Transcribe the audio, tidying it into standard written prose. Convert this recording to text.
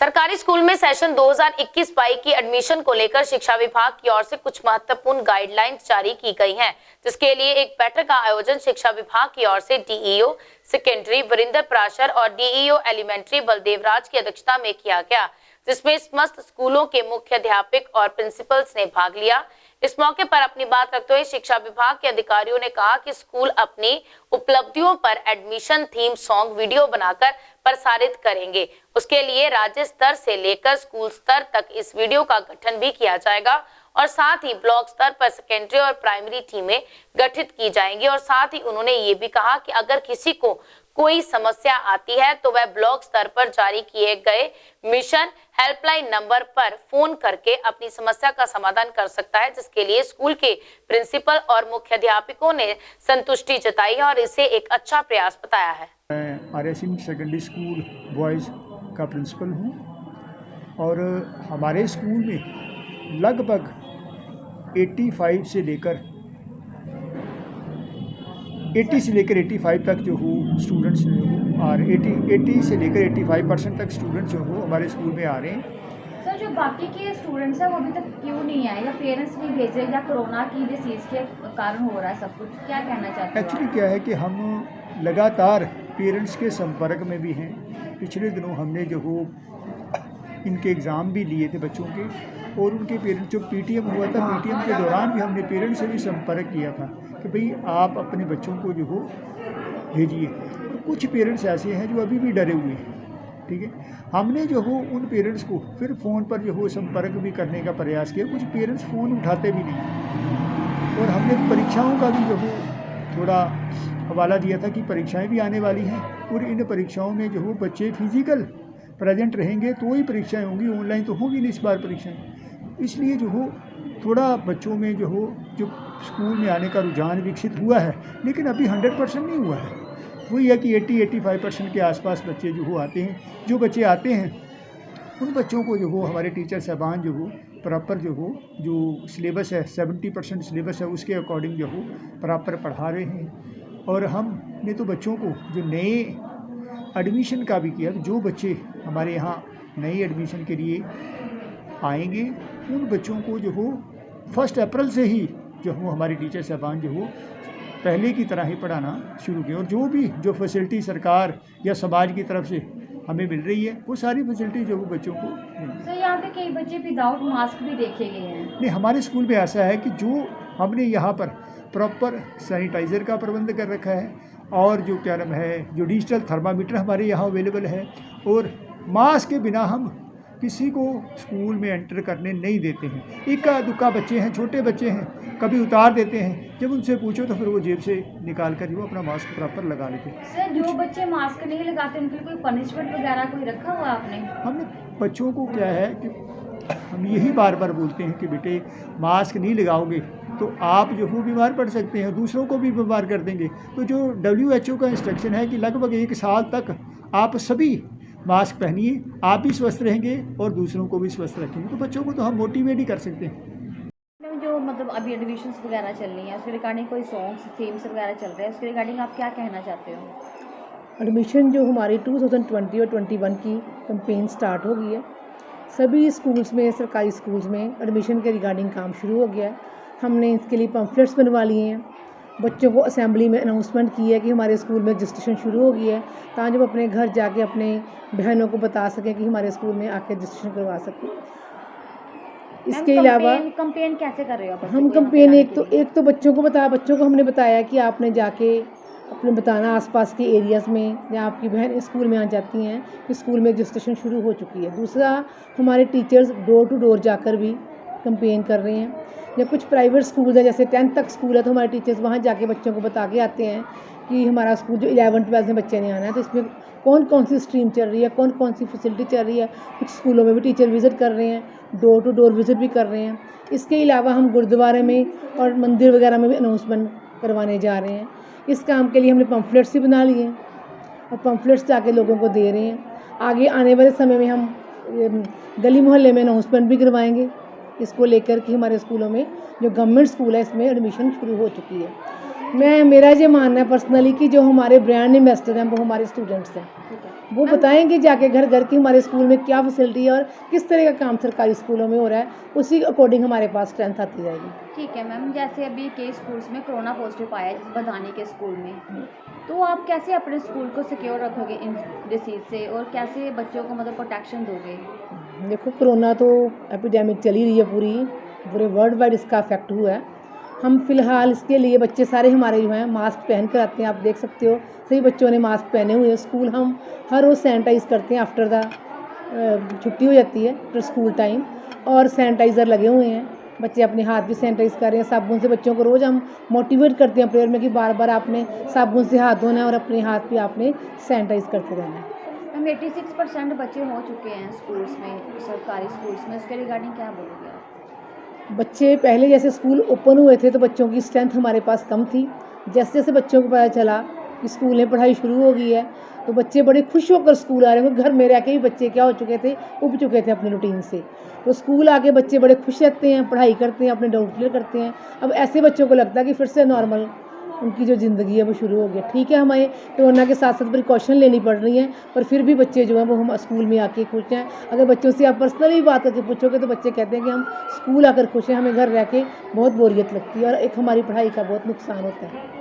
सरकारी स्कूल में सेशन 2021-22 की एडमिशन को लेकर शिक्षा विभाग की ओर से कुछ महत्वपूर्ण गाइडलाइंस जारी की गई हैं, जिसके लिए एक बैठक का आयोजन शिक्षा विभाग की ओर से डीईओ सेकेंडरी वरिंदर प्राशर और डीईओ एलिमेंट्री बलदेव राज की अध्यक्षता में किया गया, जिसमें समस्त स्कूलों के मुख्य अध्यापक और प्रिंसिपल्स ने भाग लिया। इस मौके पर अपनी बात रखते हुए शिक्षा विभाग के अधिकारियों ने कहा कि स्कूल अपनी उपलब्धियों पर एडमिशन थीम सॉन्ग वीडियो बनाकर प्रसारित करेंगे। उसके लिए राज्य स्तर से लेकर स्कूल स्तर तक इस वीडियो का गठन भी किया जाएगा और साथ ही ब्लॉक स्तर पर सेकेंडरी और प्राइमरी टीमें गठित की जाएंगी। और साथ ही उन्होंने ये भी कहा कि अगर किसी को कोई समस्या आती है तो वह ब्लॉक स्तर पर जारी किए गए मिशन हेल्पलाइन नंबर पर फोन करके अपनी समस्या का समाधान कर सकता है, जिसके लिए स्कूल के प्रिंसिपल और मुख्य अध्यापकों ने संतुष्टि जताई और इसे एक अच्छा प्रयास बताया है। मैं Arya Singh secondary school boys का प्रिंसिपल हूँ और हमारे स्कूल में लगभग 80 से लेकर 85 तक जो हो स्टूडेंट्स जो हो और 80 से लेकर 85% तक स्टूडेंट्स जो हो हमारे स्कूल में आ रहे हैं। सर, जो बाकी के स्टूडेंट्स हैं वो अभी तक क्यों नहीं आए, या पेरेंट्स नहीं भेज रहे, या कोरोना की डिसीज़ के कारण हो रहा है सब कुछ, क्या कहना चाहते हैं? एक्चुअली क्या है कि हम लगातार पेरेंट्स के संपर्क में भी हैं। पिछले दिनों हमने जो हो इनके एग्ज़ाम भी लिए थे बच्चों के, और उनके पेरेंट्स जो पीटीएम हुआ था, पीटीएम के दौरान भी हमने पेरेंट्स से भी संपर्क किया था कि भाई आप अपने बच्चों को जो हो भेजिए। और कुछ पेरेंट्स ऐसे हैं जो अभी भी डरे हुए हैं, ठीक है। हमने जो हो उन पेरेंट्स को फिर फ़ोन पर जो हो संपर्क भी करने का प्रयास किया। कुछ पेरेंट्स फ़ोन उठाते भी नहीं, और हमने परीक्षाओं का भी जो हो थोड़ा हवाला दिया था कि परीक्षाएं भी आने वाली हैं और इन परीक्षाओं में जो हो बच्चे फिजिकल प्रेजेंट रहेंगे तो ही परीक्षाएं होंगी, ऑनलाइन तो होगी नहीं इस बार परीक्षाएं। इसलिए जो हो थोड़ा बच्चों में जो हो जो स्कूल में आने का रुझान विकसित हुआ है, लेकिन अभी 100% नहीं हुआ है। वही है कि 80-85% के आसपास बच्चे जो हो आते हैं। जो बच्चे आते हैं उन बच्चों को जो हो हमारे टीचर साहबान जो हो प्रॉपर जो सिलेबस है 70% सिलेबस है उसके अकॉर्डिंग जो हो प्रॉपर पढ़ा रहे हैं। और हमने तो बच्चों को जो नए एडमिशन का भी किया, जो बच्चे हमारे यहाँ नई एडमिशन के लिए आएंगे उन बच्चों को जो हो 1 अप्रैल से ही जो हो हमारे टीचर साहबान जो हो पहले की तरह ही पढ़ाना शुरू किया। और जो फैसिलिटी सरकार या समाज की तरफ से हमें मिल रही है वो सारी फैसिलिटी जो वो बच्चों को सर, यहाँ पे कई बच्चे विदाउट मास्क भी देखे गए हैं। नहीं, हमारे स्कूल में ऐसा है कि जो हमने यहाँ पर प्रॉपर सैनिटाइज़र का प्रबंध कर रखा है, और जो क्या नाम है जो डिजिटल थर्मामीटर हमारे यहाँ अवेलेबल है, और मास्क के बिना हम किसी को स्कूल में एंटर करने नहीं देते हैं। इक्का दुक्का बच्चे हैं, छोटे बच्चे हैं, कभी उतार देते हैं, जब उनसे पूछो तो फिर वो जेब से निकाल कर वो अपना मास्क प्रॉपर लगा लेते हैं। सर, जो बच्चे मास्क नहीं लगाते उनके लिए कोई पनिशमेंट वगैरह कोई रखा हुआ आपने? हमने बच्चों को क्या है कि हम यही बार बार बोलते हैं कि बेटे मास्क नहीं लगाओगे तो आप जो हो बीमार पड़ सकते हैं, दूसरों को भी बीमार कर देंगे। तो जो WHO का इंस्ट्रक्शन है कि लगभग 1 साल तक आप सभी मास्क पहनिए, आप भी स्वस्थ रहेंगे और दूसरों को भी स्वस्थ रखेंगे। तो बच्चों को तो हम मोटिवेट ही कर सकते हैं। जो मतलब अभी एडमिशन्स वगैरह चल रही हैं उसके रिगार्डिंग कोई सॉन्ग्स थीम्स वगैरह चल रहे हैं, उसके रिगार्डिंग आप क्या कहना चाहते हो? एडमिशन जो हमारी 2020 और 21 की कैंपेन स्टार्ट हो गई है। सभी स्कूल्स में, सरकारी स्कूल्स में एडमिशन के रिगार्डिंग काम शुरू हो गया है। हमने इसके लिए पम्फलेट्स बनवा लिए हैं, बच्चों को असेंबली में अनाउंसमेंट की है कि हमारे स्कूल में रजिस्ट्रेशन शुरू हो गई है, ताकि वो अपने घर जाके अपने बहनों को बता सकें कि हमारे स्कूल में आके रजिस्ट्रेशन करवा सकें। इसके अलावा कंपेन कैसे कर रहे हो? हम कंपेन एक तो बच्चों को हमने बताया कि आपने जाके अपने बताना आसपास के एरियाज़ में या आपकी बहन स्कूल में आ जाती हैं कि स्कूल में रजिस्ट्रेशन शुरू हो चुकी है। दूसरा, हमारे टीचर्स डोर टू डोर जाकर भी कंपेन कर रहे हैं। या कुछ प्राइवेट स्कूल है, जैसे 10th तक स्कूल है, तो हमारे टीचर्स वहाँ जाके बच्चों को बता के आते हैं कि हमारा स्कूल जो 11th-12th में बच्चे ने आना है तो इसमें कौन कौन सी स्ट्रीम चल रही है, कौन कौन सी फैसिलिटी चल रही है। कुछ स्कूलों में भी टीचर विज़िट कर रहे हैं, डोर टू डोर विज़िट भी कर रहे हैं। इसके अलावा हम गुरुद्वारे में और मंदिर वगैरह में भी अनाउंसमेंट करवाने जा रहे हैं। इस काम के लिए हमने पम्फलेट्स भी बना लिए हैं और पम्फलेट्स जाके लोगों को दे रहे हैं। आगे आने वाले समय में हम गली मोहल्ले में अनाउंसमेंट भी करवाएंगे इसको लेकर कि हमारे स्कूलों में जो गवर्नमेंट स्कूल है इसमें एडमिशन शुरू हो चुकी है। मेरा ये मानना है पर्सनली कि जो हमारे ब्रांड एम्बेसडर हैं वो हमारे स्टूडेंट्स हैं। वो बताएंगे जाके घर घर की हमारे स्कूल में क्या फैसिलिटी है और किस तरह का काम सरकारी स्कूलों में हो रहा है, उसी अकॉर्डिंग हमारे पास स्ट्रेंथ आती जाएगी। ठीक है मैम, जैसे अभी कई स्कूल्स में कोरोना पॉजिटिव पाया है बधानी के स्कूल में, तो आप कैसे अपने स्कूल को सिक्योर रखोगे इन डिसीज से और कैसे बच्चों को मतलब प्रोटेक्शन दोगे? देखो, कोरोना तो एपिडेमिक चली रही है, पूरे वर्ल्ड वाइड इसका इफेक्ट हुआ है। हम फिलहाल इसके लिए बच्चे सारे हमारे जो हैं मास्क पहन कर आते हैं, आप देख सकते हो सभी बच्चों ने मास्क पहने हुए हैं। स्कूल हम हर रोज़ सैनिटाइज़ करते हैं आफ्टर द छुट्टी हो जाती है आफ्टर स्कूल टाइम, और सैनिटाइज़र लगे हुए हैं, बच्चे अपने हाथ भी सैनिटाइज़ कर रहे हैं साबुन से। बच्चों को रोज़ हम मोटिवेट करते हैं प्रेयर में कि बार बार आपने साबुन से हाथ धोना है और अपने हाथ भी आपने सैनिटाइज़ करते रहना है। मैम 86% बच्चे हो चुके हैं स्कूल्स में, सरकारी स्कूल्स में, उसके रिगार्डिंग क्या बोलोगे आप? बच्चे पहले जैसे स्कूल ओपन हुए थे तो बच्चों की स्ट्रेंथ हमारे पास कम थी। जैसे जैसे बच्चों को पता चला कि स्कूल में पढ़ाई शुरू हो गई है तो बच्चे बड़े खुश होकर स्कूल आ रहे हैं। घर में रह के भी बच्चे क्या हो चुके थे, उब चुके थे अपने रूटीन से, तो स्कूल आके बच्चे बड़े खुश रहते हैं, पढ़ाई करते हैं, अपने डाउट क्लियर करते हैं। अब ऐसे बच्चों को लगता है कि फिर से नॉर्मल उनकी जो ज़िंदगी है वो शुरू हो गया। ठीक है, हमें कोरोना के साथ साथ प्रिकॉशन लेनी पड़ रही है, पर फिर भी बच्चे जो हैं वो हम स्कूल में आके खुश हैं। अगर बच्चों से आप पर्सनली बात करके पूछोगे तो बच्चे कहते हैं कि हम स्कूल आकर खुश हैं, हमें घर रह के बहुत बोरियत लगती है और एक हमारी पढ़ाई का बहुत नुकसान होता है।